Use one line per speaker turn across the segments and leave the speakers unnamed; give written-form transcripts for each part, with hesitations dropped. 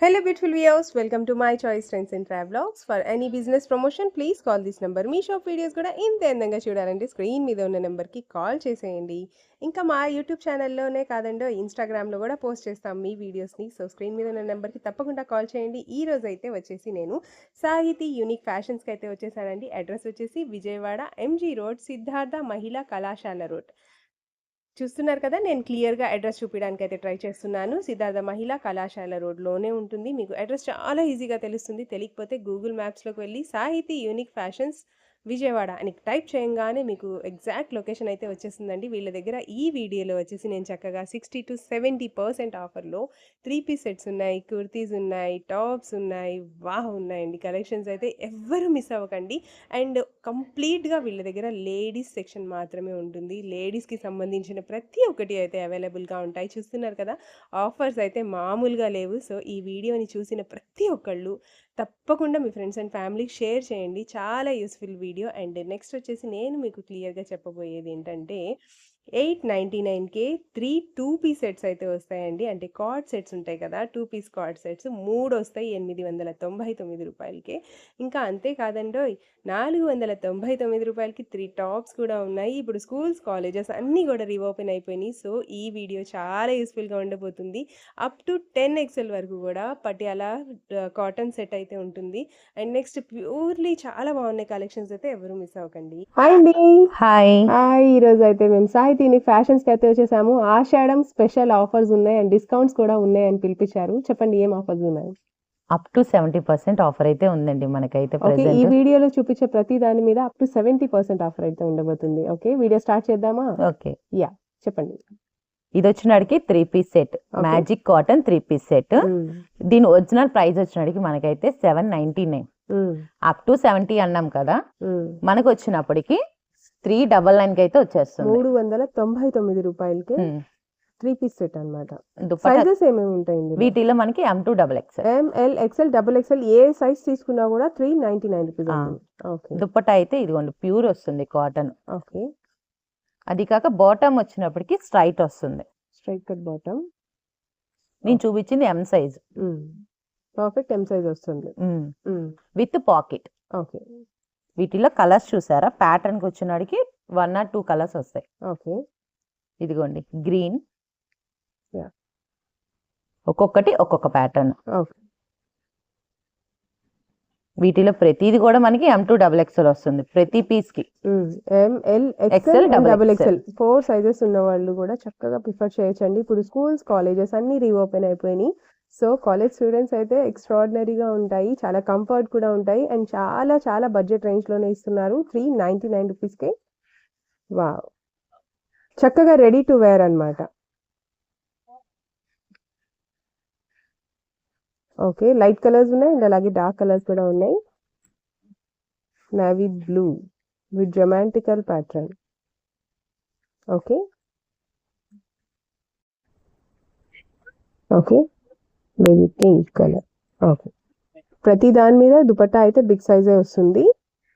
Hello beautiful viewers, welcome to my choice trends and travelogs. For any business promotion, please call this number. Me shop videos కూడా ఇంత అందంగా చూడాలంటే screen మీద ఉన్న నెంబర్కి call చేసేయండి. ఇంకా మా యూట్యూబ్ ఛానల్లోనే కాదండో ఇన్స్టాగ్రామ్లో కూడా పోస్ట్ చేస్తాం మీ వీడియోస్ని. సో స్క్రీన్ మీద ఉన్న నెంబర్కి తప్పకుండా కాల్ చేయండి. ఈ రోజు అయితే వచ్చేసి నేను సాహితీ యూనిక్ ఫ్యాషన్స్కి అయితే వచ్చేసానండి. అడ్రస్ వచ్చేసి విజయవాడ ఎంజీ రోడ్, సిద్ధార్థ మహిళా కళాశాల రోడ్. చూస్తున్నారు కదా, నేను క్లియర్గా అడ్రస్ చూపించడానికి అయితే ట్రై చేస్తున్నాను. సిద్ధార్థ మహిళా కళాశాల రోడ్లోనే ఉంటుంది. మీకు అడ్రస్ చాలా ఈజీగా తెలుస్తుంది. తెలియకపోతే గూగుల్ మ్యాప్స్లోకి వెళ్ళి సాహితీ యూనిక్ ఫ్యాషన్స్ విజయవాడ అని టైప్ చేయగానే మీకు ఎగ్జాక్ట్ లొకేషన్ అయితే వచ్చేస్తుందండి. వీళ్ళ దగ్గర ఈ వీడియోలో వచ్చేసి నేను చక్కగా 60 to 70% ఆఫర్లో 3 పీస్ సెట్స్ ఉన్నాయి, కుర్తీస్ ఉన్నాయి, టాప్స్ ఉన్నాయి, వాహ్ ఉన్నాయండి. కలెక్షన్స్ అయితే ఎవ్వరు మిస్ అవ్వకండి. అండ్ కంప్లీట్గా వీళ్ళ దగ్గర లేడీస్ సెక్షన్ మాత్రమే ఉంటుంది. లేడీస్కి సంబంధించిన ప్రతి ఒక్కటి అయితే అవైలబుల్గా ఉంటాయి. చూస్తున్నారు కదా, ఆఫర్స్ అయితే మామూలుగా లేవు. సో ఈ వీడియోని చూసిన ప్రతి ఒక్కళ్ళు తప్పకుండా మీ ఫ్రెండ్స్ అండ్ ఫ్యామిలీకి షేర్ చేయండి. చాలా యూస్ఫుల్ వీడియో. అండ్ నెక్స్ట్ వచ్చేసి నేను మీకు క్లియర్గా చెప్పబోయేది ఏంటంటే 899కే 2 పీస్ సెట్స్ అయితే వస్తాయండి. అంటే కార్డ్ సెట్స్ ఉంటాయి కదా, 2 పీస్ కార్డ్ సెట్స్ 3 వస్తాయి 899 రూపాయలకే. ఇంకా అంతేకాదండోయ్, 499 రూపాయలకి 3 టాప్స్ కూడా ఉన్నాయి. ఇప్పుడు స్కూల్స్, కాలేజెస్ అన్నీ కూడా రీఓపెన్ అయిపోయినాయి. సో ఈ వీడియో చాలా యూస్ఫుల్గా ఉండబోతుంది. అప్ టు 10XL వరకు కూడా పటియాలా కాటన్ సెట్ అయితే ఉంటుంది. అండ్ నెక్స్ట్ ప్యూర్లీ చాలా బాగున్నాయి కలెక్షన్స్, అయితే ఎవరు మిస్ అవ్వకండి. హాయ్ అండి.
హాయ్
హాయ్, ఈరోజు అయితే మేము సాహితీని ఫ్యాషన్స్కి అయితే వచ్చేసాము. ఆషాఢం స్పెషల్ ఆఫర్స్ ఉన్నాయి అండ్ డిస్కౌంట్స్ కూడా ఉన్నాయి అని పిలిపించారు. చెప్పండి ఏం ఆఫర్స్ ఉన్నాయి?
అప్ టు 70% ఆఫర్ అయితే ఉందండి మనకైతే
ఓకే, ఈ
ప్రెసెంట్.
వీడియోలో చూపించే ప్రతి దాని మీద అప్ టు 70% ఆఫర్ అయితే ఉండబోతుంది. ఓకే, వీడియో స్టార్ట్ చేద్దామా?
ఓకే,
యా, చెప్పండి.
ఇది వచ్చినాడికి 3 piece set, magic cotton 3 piece set. దీని ఒరిజినల్ ప్రైస్ వచ్చినాడికి మనకైతే 799. అప్ టు 70 అన్నాం కదా, మనకు వచ్చినప్పటికి 399 అయితే వచ్చేస్తుంది.
399 రూపాయలకి 3 పీస్ సెట్ అన్నమాట.
దుపట్టా
సైజెస్ ఏమేమి ఉంటాయండి?
వీటిలో మనకి M2XXL,
ML, XL, XXL ఏ సైజ్ తీసుకున్నా కూడా 399 రూపీస్ ఉంటుంది. ఓకే,
దుపట్టా అయితే ఇదిగోండి ప్యూర్ వస్తుంది కాటన్.
ఓకే,
అది కాక బాటమ్ వచ్చినప్పటికి స్ట్రైట్ వస్తుంది.
Straight cut bottom.
నేను చూపించింది M size,
perfect M size వస్తుంది.
With pocket.
ఓకే,
వీటిలో కలర్స్ చూసారా, ప్యాటర్న్ కి వచ్చినాడికి 1 or 2 కలర్స్ వస్తాయి.
ఓకే,
ఇదిగోండి గ్రీన్,
Yeah.
ఒక్కొక్కటి ఒక్కొక్క ప్యాటర్న్.
ఓకే,
వీటిలో ప్రతిది కూడా మనకి M2XXL వస్తుంది ప్రతి పీస్ కి.
ML, XL, XXL 4 సైజెస్ ఉన్న వాళ్ళు కూడా చక్కగా ప్రిఫర్ చేయొచ్చండి. ఇప్పుడు స్కూల్స్, కాలేజెస్ అన్ని రీఓపెన్ అయిపోయినాయి. సో కాలేజ్ స్టూడెంట్స్ అయితే ఎక్స్ట్రాడినరీగా ఉంటాయి, చాలా కంఫర్ట్ కూడా ఉంటాయి అండ్ చాలా చాలా బడ్జెట్ రేంజ్లోనే ఇస్తున్నారు 399 రూపీస్కి. వా, చక్కగా రెడీ టు వేర్ అన్నమాట. ఓకే, లైట్ కలర్స్ ఉన్నాయి అండ్ అలాగే డార్క్ కలర్స్ కూడా ఉన్నాయి. Navy blue with romantical pattern. Okay, okay, baby pink colour. Okay, ప్రతి దాని మీద దుపట్టా అయితే బిగ్ సైజే వస్తుంది,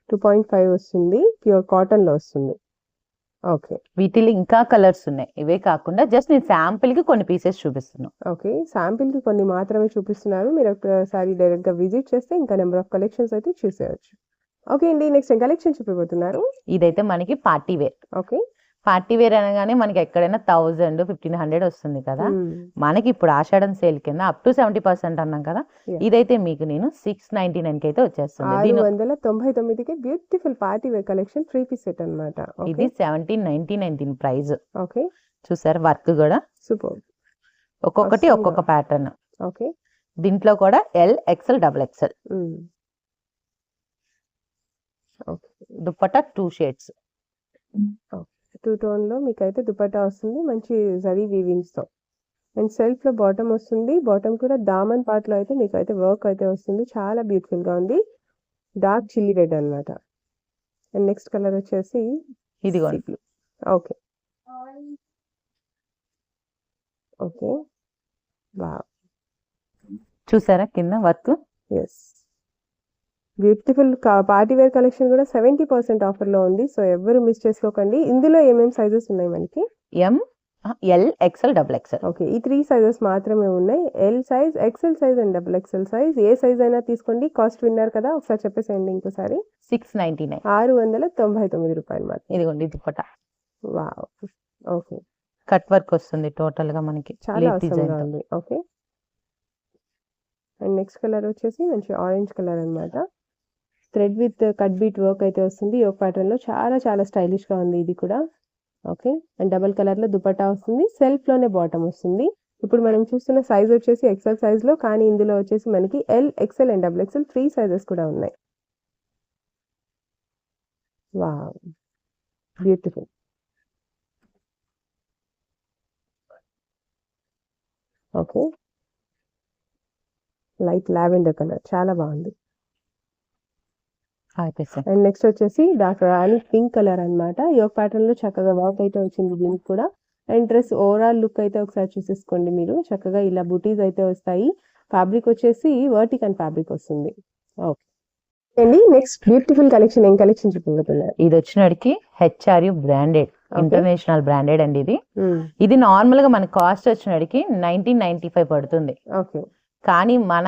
2.5 వస్తుంది, ప్యూర్ కాటన్లో వస్తుంది. ఓకే,
వీటిలో ఇంకా కలర్స్ ఉన్నాయి. ఇవే కాకుండా జస్ట్ నేను శాంపిల్ కి కొన్ని పీసెస్ చూపిస్తున్నాను.
ఓకే, శాంపిల్కి కొన్ని మాత్రమే చూపిస్తున్నారు. మీరు ఒకసారి డైరెక్ట్గా విజిట్ చేస్తే ఇంకా నెంబర్ ఆఫ్ కలెక్షన్స్ అయితే చూసేయచ్చు. ఓకే అండి, నెక్స్ట్ ఏం కలెక్షన్ చూపిపోతున్నారు?
ఇదైతే మనకి party wear.
Okay,
party wear అనగానే మనకి ఎక్కడైనా 1000, 1500 వస్తుంది కదా. మనకి ఇప్పుడు ఆషాఢం సేల్ కింద అప్ టు 70% అన్నాం కదా. ఇదైతే మీకు నేను 699 కి అయితే వచ్చేస్తుంది.
699కి beautiful party wear collection 3 piece set అన్నమాట.
ఇది 1799 దీని ప్రైస్.
ఓకే,
చూసారు వర్క్ కూడా
సూపర్,
ఒక్కొక్కటి ఒక్కొక్క ప్యాటర్న్.
ఓకే,
దీంట్లో కూడా L, XL, XXL.
Okay,
dupatta 2 shades.
2 టోన్లో మీకు అయితే దుపట్టా వస్తుంది మంచి జరీ వీవింగ్స్తో. అండ్ సెల్ఫ్లో బాటమ్ వస్తుంది. బాటమ్ కూడా దామన్ పార్ట్లో అయితే మీకు అయితే వర్క్ అయితే వస్తుంది. చాలా బ్యూటిఫుల్గా ఉంది, డార్క్ చిల్లీ రెడ్ అన్నమాట. అండ్ నెక్స్ట్ కలర్ వచ్చేసి
ఇదిగోండి.
ఓకే, ఓకే, వావ్,
చూసారా కింద work.
Yes, beautiful party wear collection కూడా 70% ఆఫర్లో ఉంది. సో ఎవరు మిస్ చేసుకోకండి. ఇందులో ఏమేమి సైజెస్ ఉన్నాయి మనకి?
M, L XL double XL.
Okay. ఈ 3 సైజెస్ మాత్రమే ఉన్నాయి. L size, XL size and double XL size. A size అయినా తీసుకోండి. కాస్ట్ విన్నారు కదా, ఒకసారి చెప్పేసేయండి ఇంకోసారి.
699.
699 రూపాయలు మాత్రం.
ఇదిగోండి dupatta.
Wow! Okay.
Cut work వస్తుంది టోటల్ గా మనకి.
చాలా అవసరంగా ఉంది. ఓకే. అండ్ నెక్స్ట్ కలర్ వచ్చేసి మంచి ఆరెంజ్ కలర్ అన్నమాట. Thread with cut bead work అయితే వస్తుంది యోగ్ ప్యాటర్న్ లో. చాలా చాలా స్టైలిష్ గా ఉంది ఇది కూడా. ఓకే. అండ్ డబల్ కలర్ లో దుపట్టా వస్తుంది. సెల్ఫ్ లోనే బాటమ్ వస్తుంది. ఇప్పుడు మనం చూస్తున్న సైజ్ వచ్చేసి ఎక్సెల్ సైజ్ లో, కానీ ఇందులో వచ్చేసి మనకి L, XL and double XL 3 sizes కూడా ఉన్నాయి. Wow! Beautiful. Okay. Light lavender colour చాలా బాగుంది. అండ్ నెక్స్ట్ వచ్చేసి డార్క్ రాణి పింక్ కలర్ అన్నమాట. యోగ్ ప్యాటర్న్ లో చక్కగా వర్క్ అయితే వచ్చింది దీనికి కూడా. అండ్ డ్రెస్ ఓవరాల్ లుక్ అయితే ఒకసారి చూసేసుకోండి మీరు. చక్కగా ఇలా బుటీస్ అయితే వస్తాయి. ఫ్యాబ్రిక్ వచ్చేసి వర్టికల్ ఫ్యాబ్రిక్ వస్తుంది. ఓకే అండి. నెక్స్ట్ బ్యూటిఫుల్ కలెక్షన్ ఏం కలెక్షన్ చూపించబోతున్నారు?
ఇది వచ్చినడికి హెచ్ఆర్యు బ్రాండెడ్, ఇంటర్నేషనల్ బ్రాండెడ్ అండి ఇది. ఇది నార్మల్ గా మన కాస్ట్ వచ్చినడికి 1995 పడుతుంది.
ఓకే.
కానీ మన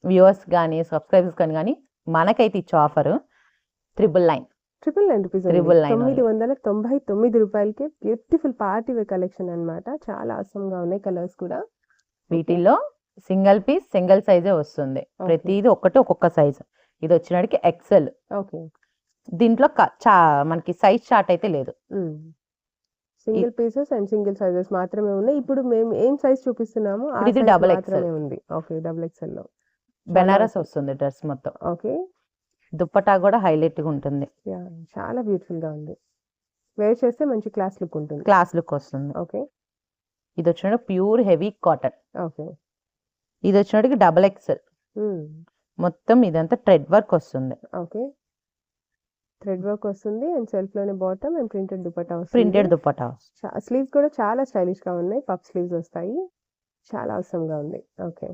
వ్యూవర్స్ కానీ సబ్స్క్రైబర్స్ కానీ మనకైతే ఇచ్చే ఆఫర్ 999.
999 రూపీస్.
999.
999 రూపాయలకి బ్యూటిఫుల్ పార్టీ వేర్ కలెక్షన్ అన్నమాట. చాలా అవసరంగా ఉన్నాయి కలర్స్ కూడా.
వీటిల్లో సింగిల్ పీస్ సింగిల్ సైజే వస్తుంది. ప్రతిది ఒక్కొక్క సైజ్. ఇది వచ్చినడికి ఎక్సెల్.
ఓకే.
దీంట్లో మనకి సైజ్ చార్ట్ అయితే లేదు.
Single pieces and single sizes మాత్రమే ఉన్నాయి. ఇప్పుడు మేము ఏం సైజ్ చూపిస్తున్నాము
ఇది డబుల్ ఎక్సెల్
ఉంది. ఓకే. డబుల్ ఎక్సెల్ లో
బెనారస్ వస్తుంది డ్రెస్ మొత్తం.
ఓకే.
దుప్పటా కూడా హైలైట్ గా ఉంటుంది.
చాలా బ్యూటిఫుల్ గా ఉంది. వేర్ చేస్తే మంచి క్లాస్ లుక్ ఉంటుంది.
క్లాస్ లుక్ వస్తుంది.
ఓకే.
ఇది వచ్చిన ప్యూర్ హెవీ కాటన్.
ఓకే.
ఇది వచ్చినట్టుగా డబుల్ ఎక్సెల్. మొత్తం ఇదంతా థ్రెడ్ వర్క్ వస్తుంది.
ఓకే. థ్రెడ్ వర్క్ వస్తుంది అండ్ సెల్ఫ్ లోనే బాటమ్ అండ్ ప్రింటెడ్ దుపట్టా వస్తుంది.
ప్రింటెడ్ దుపట్టా.
స్లీవ్స్ కూడా చాలా స్టైలిష్ గా ఉన్నాయి. పఫ్ స్లీవ్స్ వస్తాయి. చాలా అవసరంగా ఉంది. ఓకే.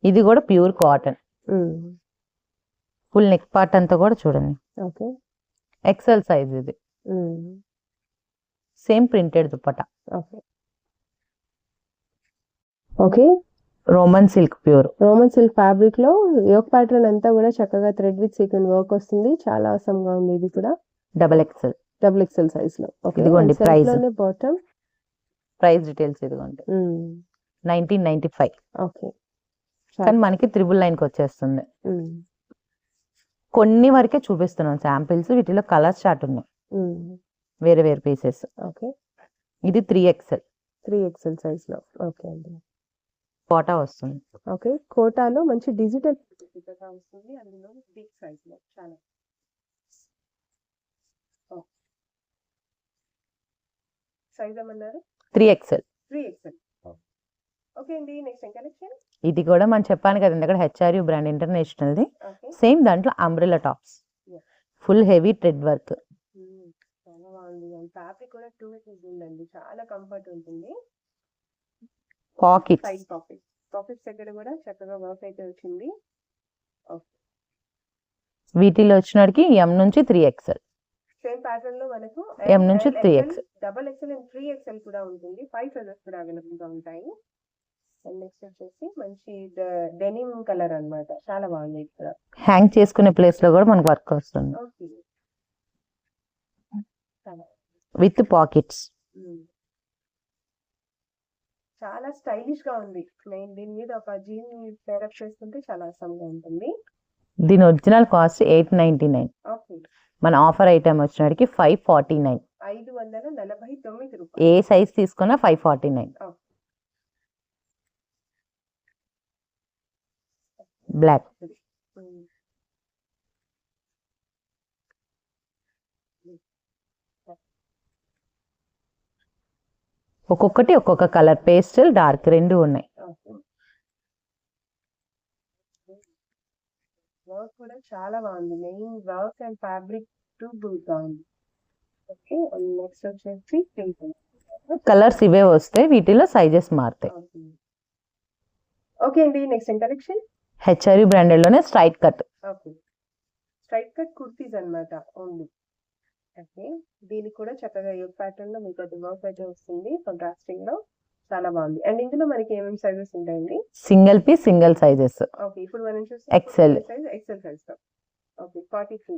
ఇది కూడా pure cotton. Full neck part అంతా కూడా చూడండి.
ఓకే.
ఎక్సెల్ సైజ్ ఇది. Same printed dupatta.
Okay. Okay.
Roman silk pure.
Roman silk fabric లో యోగ్ ప్యాటర్న్ అంతా కూడా చక్కగా థ్రెడ్ విత్ సీక్వెన్స్ వర్క్ వస్తుంది. చాలా అవసరంగా ఉంది ఇది కూడా.
Double XL.
Double XL size లో. ఓకే.
ఇదిగోండి ప్రైస్.
బాటమ్
ప్రైస్ డీటెయిల్స్ ఇదిగోండి. 1995.
ఓకే.
కానీ మనకి 999 కి వచ్చేస్తుంది. కొన్ని వరకే చూపిస్తున్నాం శాంపిల్స్. వీటిలో కలర్ చార్ట్ ఉన్నాయి. వేరే వేరే పీసెస్.
ఓకే.
ఇది 3XL.
3XL సైజ్ లో. ఓకే అండి.
కోటా వస్తుంది.
ఓకే. కోటాలో మంచి డిజిటల్ వస్తుంది. అందులో బిగ్ సైజ్ లో చాలా. సైజ్ ఏమన్నారు?
3XL.
3XL. ఓకే అండి. నెక్స్ట్ కలెక్షన్
ఇది కూడా మనం చెప్పాను కదా ఇందాక హెచ్ఆర్యు బ్రాండ్ ఇంటర్నేషనల్ ది. సేమ్ దాంట్లో umbrella tops. Full heavy thread work.
చాలా బాగుంది. ఫ్యాబ్రిక్ కూడా 2 ఉందండి. చాలా కంఫర్ట్ ఉంటుంది.
పాకెట్స్.
సైడ్ పాకెట్స్ దగ్గర కూడా చక్కగా వర్క్ అయితే వచ్చింది.
వీటిలో వచ్చినడికి M నుంచి 3XL.
సేమ్ ప్యాటర్న్ లో మనకు
M నుంచి 3XL,
double XL and 3XL కూడా ఉంటుంది. 5 సైజెస్ కూడా అవైలబుల్ గా ఉంటాయి. అండ్ నెక్స్ట్ వచ్చేసి మంచి డెనిమ్ కలర్ అన్నమాట. చాలా బాగుంది. ఇక్కడ
హ్యాంగ్ చేసుకునే ప్లేస్ లో కూడా మనకు వర్క్ వస్తుంది.
ఓకే.
With pockets.
చాలా స్టైలిష్ గా ఉంది. నేను దీని మీద ఒక జీన్ పేరప్ చేసుకుంటే చాలా అసంగా ఉంటుంది.
దీని ఒరిజినల్ కాస్ట్ 899.
ఓకే.
మన ఆఫర్ ఐటమ్ వచ్చినడికి 549.
549 రూపాయలు.
ఏ సైజ్ తీసుకున్నా 549. బ్లాక్. ఒక్కొక్కటి ఒక్కొక్క కలర్, పేస్టల్ డార్క్ రెండు ఉన్నాయి.
వర్క్ కూడా చాలా బాగుంది. Main work and fabric to గా ఉంది. ఓకే. నెక్స్ట్ వచ్చేసి
కలర్స్ ఇవే వస్తాయి. వీటిలో సైజెస్ మారుతాయి.
ఓకే అండి. నెక్స్ట్ కలెక్షన్
హెచ్ఆర్యు బ్రాండెడ్ లోనే straight cut.
Okay. Straight cut kurtis అన్నమాట ఓన్లీ. ఓకే. దీనికి కూడా చక్కగా యోగ్ ప్యాటర్న్ లో మీకు అది వర్క్ అయితే వస్తుంది కాంట్రాస్టింగ్ లో. చాలా బాగుంది. అండ్ ఇందులో మనకి ఏమేమి సైజెస్ ఉంటాయండి?
Single piece single sizes.
Okay. ఇప్పుడు మనం చూస్తే
ఎక్సెల్
సైజ్ ఎక్సెల్ సైజ్ లో. ఓకే. 42.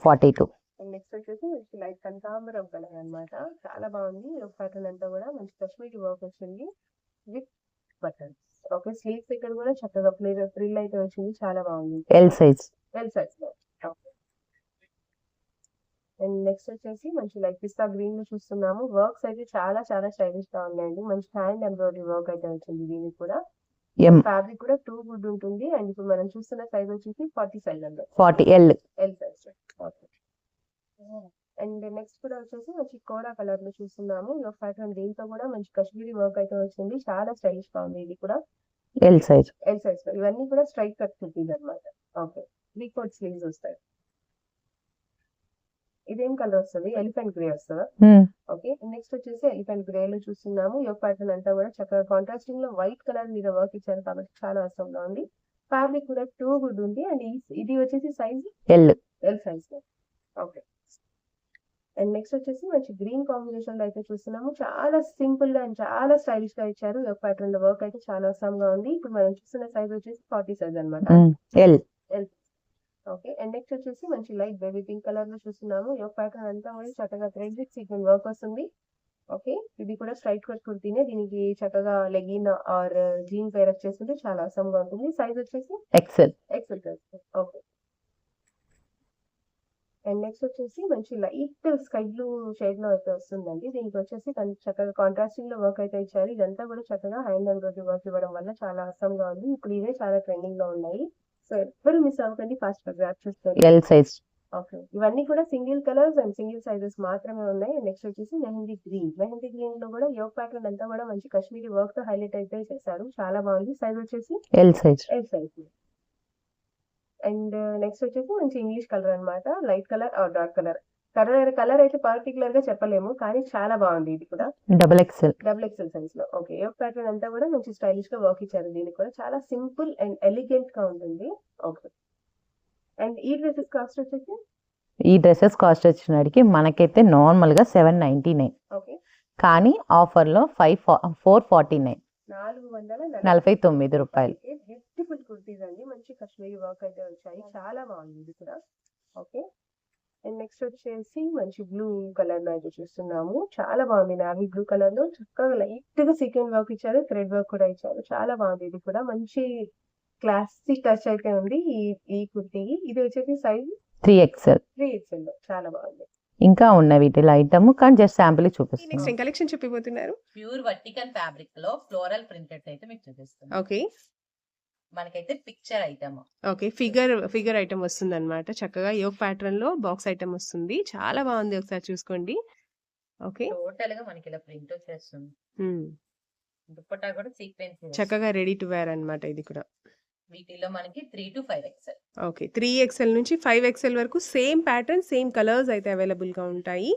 42.
అండ్ నెక్స్ట్ వచ్చేసి మంచి లైట్ కనకాంబరం కలర్ అన్నమాట. చాలా బాగుంది. యోగ్ ప్యాటర్న్ అంతా కూడా మంచి కశ్మీరీ వర్క్ వచ్చింది విత్ బటన్స్. ఓకే. స్లీవ్స్ ఇక్కడ కూడా చక్కగా ఫ్రిల్ అయితే వచ్చింది. చాలా బాగుంది.
L size.
ఎల్ సైజ్ లో. ఓకే. అండ్ నెక్స్ట్ వచ్చేసి మంచి లైట్ పిస్తా గ్రీన్ లో చూస్తున్నాము. వర్క్స్ అయితే చాలా చాలా స్టైలిష్ గా ఉన్నాయండి. మంచి హ్యాండ్ ఎంబ్రాయిడరీ వర్క్ అయితే వచ్చింది దీనికి కూడా.
ఎం.
ఫ్యాబ్రిక్ కూడా టూ గుడ్ ఉంటుంది. అండ్ ఇప్పుడు మనం చూస్తున్న సైజ్ వచ్చేసి 40 సైజ్ అండి.
40 L.
L size. Okay. And next కూడా వచ్చేసి మంచి కోడా కలర్ లో చూస్తున్నాము. యోగ్ ప్యాటర్న్ దీంతో కూడా మంచి కశ్మీరీ వర్క్ అయితే వచ్చింది. చాలా స్టైలిష్ గా ఉంది ఇది కూడా.
L size.
ఎల్ సైజ్ లో ఇవన్నీ కూడా స్ట్రైట్ కట్ కుర్తీస్ అన్నమాట. ఓకే. 3/4 స్లీవ్స్ వస్తాయి. ఇదేం కలర్ వస్తుంది? ఎలిఫెంట్ గ్రే వస్తుందా? ఓకే. నెక్స్ట్ వచ్చేసి ఎలిఫెంట్ గ్రే లో చూస్తున్నాము. యోగ్ ప్యాటర్న్ అంతా కూడా చక్కగా కాంట్రాస్టింగ్ లో వైట్ కలర్ మీద వర్క్ ఇచ్చారు కాబట్టి చాలా అవసరంగా ఉంది. ఫ్యాబ్రిక్ కూడా టూ గుడ్ ఉంది. అండ్ ఇది వచ్చేసి సైజ్
ఎల్.
ఎల్ సైజ్ లో. ఓకే. అండ్ నెక్స్ట్ వచ్చేసి మంచి గ్రీన్ కాంబినేషన్ లో అయితే చూస్తున్నాము. చాలా సింపుల్ గా అండ్ చాలా స్టైలిష్ గా ఇచ్చారు. యోగ్ ప్యాటర్న్ లో వర్క్ అయితే చాలా అవసరంగా ఉంది. ఇప్పుడు మనం చూస్తున్న సైజ్ వచ్చేసి 40 సైజ్ అనమాట.
L.
L. Okay. And next వచ్చేసి మంచి లైట్ బేబీ పింక్ కలర్ లో చూస్తున్నాము. యోగ్ ప్యాటర్న్ అంతా కూడా చక్కగా థ్రెడ్ విత్ సీక్వెన్స్ వర్క్ వస్తుంది. ఓకే. ఇది కూడా స్ట్రైట్ కట్ కుర్తీనే. దీనికి చక్కగా లెగిన్ ఆర్ జీన్ పేర్ చేస్తుంటే చాలా అవసరంగా ఉంటుంది. సైజ్ వచ్చేసి
XL.
XL size. Okay. And next వచ్చేసి మంచి లైట్ స్కై బ్లూ షేడ్ లో అయితే వస్తుందండి. దీనికి వచ్చేసి చక్కగా కాంట్రాస్టింగ్ లో వర్క్ అయితే ఇచ్చారు. ఇదంతా కూడా చక్కగా హ్యాండ్ ఎంబ్రాయిడరీ వర్క్ ఇవ్వడం వల్ల చాలా అవసరంగా ఉంది. ఇప్పుడు ఇవే చాలా ట్రెండింగ్ లో ఉన్నాయి. సో ఎవ్వరు మిస్ అవ్వకండి. ఫాస్ట్ గా గ్రాప్ చేస్తారు.
L size.
ఓకే. ఇవన్నీ కూడా single colours and single sizes మాత్రమే ఉన్నాయి. నెక్స్ట్ వచ్చేసి మెహందీ గ్రీన్. మెహందీ గ్రీన్ లో కూడా యోగ్ ప్యాటర్న్ అంతా కూడా మంచి కశ్మీరీ వర్క్ తో హైలైట్ అయితే చేశారు. చాలా బాగుంది. సైజ్ వచ్చేసి
L size.
L size. And next వచ్చేసి మంచి ఇంగ్లీష్ కలర్ అన్నమాట. Light colour or dark colour. Colour అయితే పర్టికులర్ గా చెప్పలేము కానీ చాలా బాగుంది. ఇది కూడా
double XL.
Double XL size లో. ఓకే. యోగ్ ప్యాటర్న్ అంతా కూడా మంచి స్టైలిష్ గా వర్క్ ఇచ్చారు. దీనికి కూడా చాలా సింపుల్ అండ్ ఎలిగెంట్ గా ఉంటుంది. ఓకే. అండ్ ఈ డ్రెస్సెస్ కాస్ట్ వచ్చేసి
ఈ డ్రెస్సెస్ కాస్ట్ వచ్చినడికి మనకైతే నార్మల్ గా 799.
ఓకే.
కానీ ఆఫర్ లో 449.
449
రూపాయలు.
బ్యూటిఫుల్ కుర్తీస్ అండి. మంచి కశ్మీరీ వర్క్ అయితే వచ్చాయి. చాలా బాగుంది ఇది కూడా. ఓకే. అండ్ నెక్స్ట్ వచ్చేసి మంచి బ్లూ కలర్ లో అయితే చూస్తున్నాము. చాలా బాగుంది. నావీ బ్లూ కలర్ లో చక్కగా లైట్ గా సీక్వెన్స్ వర్క్ ఇచ్చారు. థ్రెడ్ వర్క్ కూడా ఇచ్చారు. చాలా బాగుంది. ఇది కూడా మంచి క్లాసిక్ టచ్ అయితే ఉంది ఈ కుర్తీ. ఇది వచ్చేసి సైజ్
3XL.
3XL లో. చాలా బాగుంది.
ఇంకా ఉన్న వీటిలో ఐటమ్ కానీ జస్ట్ శాంపుల్
నెక్స్ట్
చూపిస్తాను.
ఏం కలెక్షన్ చూపిపోతున్నారు?
ప్యూర్ వర్టికల్ ఫ్యాబ్రిక్ లో ఫ్లోరల్ ప్రింటెడ్ అయితే మీకు చూపిస్తాను.
ఓకే.
మనకైతే picture item.
Okay. Figure item వస్తుంది అనమాట. చక్కగా యోగ్ ప్యాటర్న్ లో బాక్స్ ఐటమ్ వస్తుంది. చాలా బాగుంది. ఒకసారి చూసుకోండి. ఓకే.
టోటల్ గా మనకి ఇలా ప్రింట్ వచ్చేస్తుంది. దుపట్టా కూడా సీక్వెన్స్
చక్కగా రెడీ టు వేర్ అన్నమాట. ఇది కూడా
వీటిలో మనకి 3 to 5XL.
ఓకే. 3XL నుంచి 5XL వరకు సేమ్ ప్యాటర్న్ సేమ్ కలర్స్ అయితే అవైలబుల్ గా ఉంటాయి.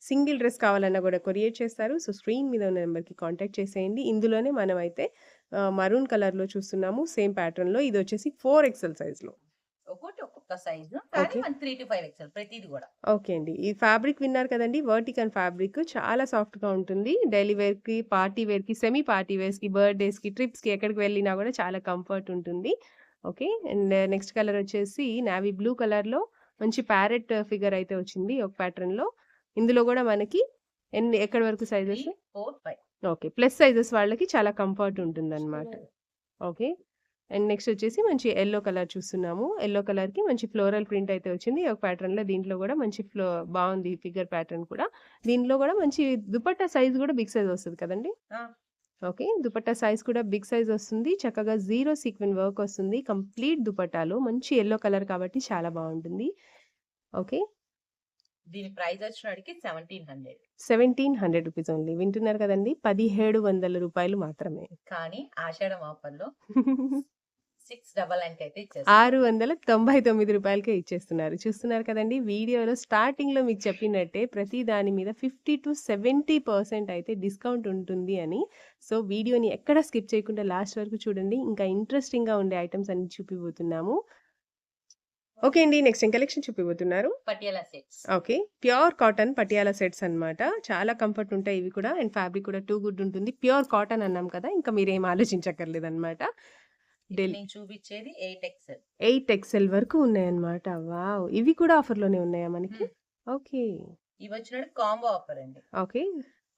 సింగిల్ డ్రెస్ కావాలన్నా కూడా కొరియర్ చేస్తారు. సో స్క్రీన్ మీద ఉన్న నెంబర్కి కాంటాక్ట్ చేసేయండి. ఇందులోనే మనం అయితే మరూన్ కలర్ లో చూస్తున్నాము. సేమ్ ప్యాటర్న్ లో ఇది వచ్చేసి 4XL సైజ్ లో.
ఒక్కొక్క సైజు కానీ మన 3 to 5XL ప్రతిది కూడా.
ఓకే అండి. ఈ ఫ్యాబ్రిక్ విన్నారు కదండి. వర్టికల్ ఫ్యాబ్రిక్ చాలా సాఫ్ట్ గా ఉంటుంది. డైలీ వేర్ కి, పార్టీ వేర్ కి, సెమీ పార్టీ వేర్స్ కి, బర్త్డేస్ కి, ట్రిప్స్ కి ఎక్కడికి వెళ్ళినా కూడా చాలా కంఫర్ట్ ఉంటుంది. ఓకే. అండ్ నెక్స్ట్ కలర్ వచ్చేసి నావీ బ్లూ కలర్ లో మంచి ప్యారెట్ ఫిగర్ అయితే వచ్చింది ఒక ప్యాటర్న్ లో. ఇందులో కూడా మనకి ఎక్కడి వరకు సైజెస్?
3, 4, 5.
ఓకే. ప్లస్ సైజెస్ వాళ్ళకి చాలా కంఫర్ట్ ఉంటుంది అనమాట. ఓకే. అండ్ నెక్స్ట్ వచ్చేసి మంచి ఎల్లో కలర్ చూస్తున్నాము. ఎల్లో కలర్ కి మంచి ఫ్లోరల్ ప్రింట్ అయితే వచ్చింది ఒక ప్యాటర్న్ లో. దీంట్లో కూడా మంచి బాగుంది ఫిగర్ ప్యాటర్న్ కూడా. దీంట్లో కూడా మంచి దుపట్టా సైజ్ కూడా బిగ్ సైజ్ వస్తుంది కదండి. ఓకే. దుపట్టా సైజ్ కూడా బిగ్ సైజ్ వస్తుంది. చక్కగా 0 సీక్వెన్ వర్క్ వస్తుంది. కంప్లీట్ దుపట్టాలో మంచి ఎల్లో కలర్ కాబట్టి చాలా బాగుంటుంది. ఓకే.
దీని ప్రైస్ వచ్చినడికి 1700.
1700 rupees only. వింటున్నారు కదండి. 1700 రూపాయలు మాత్రమే.
కానీ ఆషాఢం ఆఫర్ లో 699 కి అయితే ఇచ్చేస్తారు.
699 రూపాయలకే ఇచ్చేస్తున్నారు. చూస్తున్నారు కదండి. వీడియోలో స్టార్టింగ్ లో మీకు చెప్పినట్టే ప్రతి దాని మీద 50 to 70% అయితే డిస్కౌంట్ ఉంటుంది అని. సో వీడియోని ఎక్కడ స్కిప్ చేయకుండా లాస్ట్ వరకు చూడండి. ఇంకా ఇంట్రెస్టింగ్ గా ఉండే ఐటమ్స్ అన్ని చూపిపోతున్నాము. ఓకే అండి. నెక్స్ట్ ఏం కలెక్షన్ చూపిపోతున్నారు?
Patiala sets.
Okay. Pure cotton Patiala sets అన్నమాట. చాలా కంఫర్ట్ ఉంటాయి ఇవి కూడా. అండ్ ఫ్యాబ్రిక్ కూడా టూ గుడ్ ఉంటుంది. ప్యూర్ కాటన్ అన్నాం కదా! ఇంకా మీరేం ఆలోచించక్కర్లేదన్నమాట. డెల్
నేను చూపించేది 8 ఎక్స్ఎల్.
8 ఎక్స్ఎల్ వరకు ఉన్నాయన్నమాట. వావ్! ఇవి కూడా ఆఫర్‌లోనే ఉన్నాయా మనకి? ఓకే.
ఇవి వచ్చినట్టు కాంబో ఆఫర్ అండి.
ఓకే.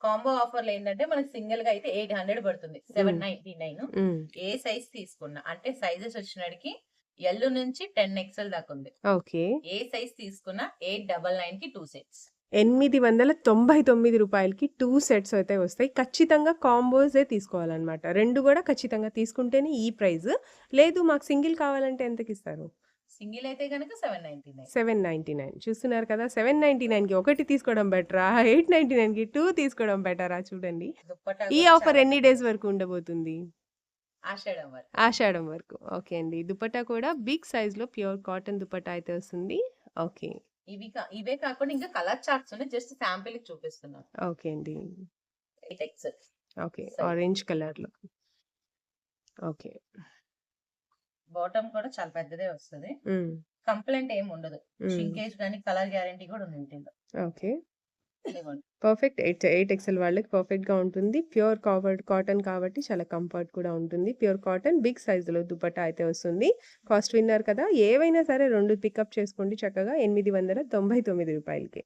కాంబో ఆఫర్‌లో ఏంటంటే మనకి సింగిల్ గా అయితే 800 పడుతుంది. 799.
హ్మ్.
ఏ సైజ్ తీసుకున్నా అంటే సైజెస్ వచ్చినడికి ఎల్ నుంచి 10 ఎక్స్ఎల్ దాకా ఉంది.
ఓకే.
ఏ సైజ్ తీసుకున్నా 899 కి 2 సెట్స్.
రూ. 899కి 2 సెట్స్ అయితే వస్తాయి. ఖచ్చితంగా కాంబోసే తీసుకోవాలన్నమాట. 2 కూడా ఖచ్చితంగా తీసుకుంటేనే ఈ ప్రైస్. లేదు మాకు సింగిల్ కావాలంటే ఎంతకిస్తారు?
సింగిల్ అయితే గనుక 799.
799 చూస్తున్నారు కదా! 799కి ఒకటి తీసుకోవడం బెటరా? 899కి 2 తీసుకోవడం బెటరా? చూడండి.
దుప్పట్టా
ఈ
కూడా
ఆఫర్
చాలా
ఎన్ని
పెద్దది
డేస్
వస్తుంది.
వరకు ఉండబోతుంది?
ఆషాఢం వరకు.
ఆషాఢం వరకు. ఓకే అండి. దుపట్టా కూడా బిగ్ సైజ్‌లో ప్యూర్ కాటన్ దుపట్టా అయితే వస్తుంది. ఓకే.
ఇవే కాకుండా ఇంకా కలర్ చార్ట్స్ ఉన్నాయి. జస్ట్ శాంపిల్ చూపిస్తున్నాను.
ఓకే అండి.
8 ఎక్స్ఎల్
ఓకే.
సైజ్.
ఆరెంజ్ కలర్‌లో. ఓకే.
బాటమ్ కూడా చాలా పెద్దదే వస్తది.
హ్మ్.
కంప్లైంట్ ఏమి ఉండదు.
హ్మ్.
షింకేజ్ గానీ కలర్ గ్యారంటీ కూడా ఉంది దీంట్లో.
ఓకే.
ఇదిగోండి.
పర్ఫెక్ట్ 8 ఎక్స్ఎల్ వాళ్ళకి పర్ఫెక్ట్‌గా ఉంటుంది. ప్యూర్ కాటన్ కాబట్టి చాలా కంఫర్ట్ కూడా ఉంటుంది. ప్యూర్ కాటన్ బిగ్ సైజ్‌లో దుపట్టా అయితే వస్తుంది. కాస్ట్ విన్నారు కదా! ఏవైనా సరే 2 పికప్ చేసుకోండి చక్కగా రూ. 899కి.